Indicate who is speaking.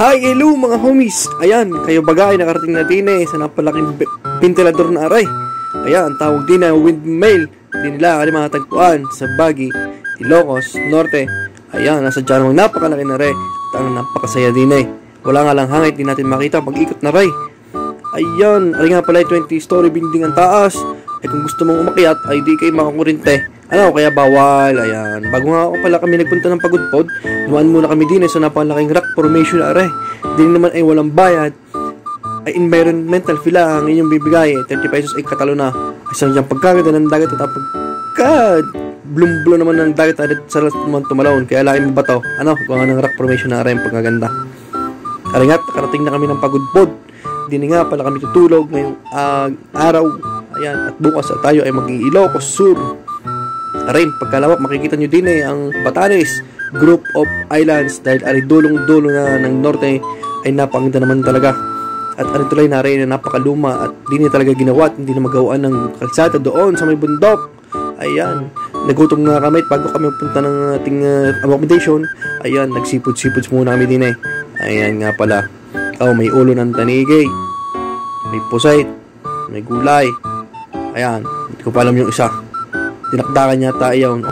Speaker 1: Hi, hello mga homies. Ayan, kayo bagay nakarating na din sa napalaking ventilador na aray. Ayan, ang tawag din na windmill. Hindi nila matagpuan sa Baguio, Ilocos Norte. Ayan, nasa dyan napakalaki na ray. At ang napakasaya din wala nga lang hangit, di natin makita pag ikot na ray. Ayan, aray nga pala 20-story building ang taas. Ay kung gusto mong umakyat ay di kayo makakurinte. Ano, kaya bawal. Ayan, bago nga ako pala kami nagpunta ng Pagudpod, dumaan muna kami din sa napakalaking rock formation na aray. Di naman ay walang bayad. Ay environmental fee lang inyong bibigay. 30 pesos ay katalo na. Isang diyang pagkaganda ng dagat at pagkad blum-blum naman ng dagat at sa naman tumalawon. Kaya laki mo ba to? Ano, gawa ng rock formation na aray ang pagkaganda. Aringat, karating na kami ng Pagudpod. Di nga pala kami tutulog ngayong araw. Ayan, at bukas tayo ay mag-Ilocos Sur. Arin, pagkalawak makikita nyo din ang Batanes Group of Islands dahil ari dulong-dulo na ng norte ay napakaganda naman talaga. At arin tulay na rin na napakaluma at di na talaga ginawa at hindi na magawaan ng kalsada doon sa may bundok. Ayan, nagutom nga kami bago kami punta ng ating accommodation. Ayan, nagsipod-sipod muna kami din Ayan nga pala. May ulo ng tanigay, may pusay, may gulay. Ayan, hindi ko pa alam yung isa. Dinakdakan yata iyon.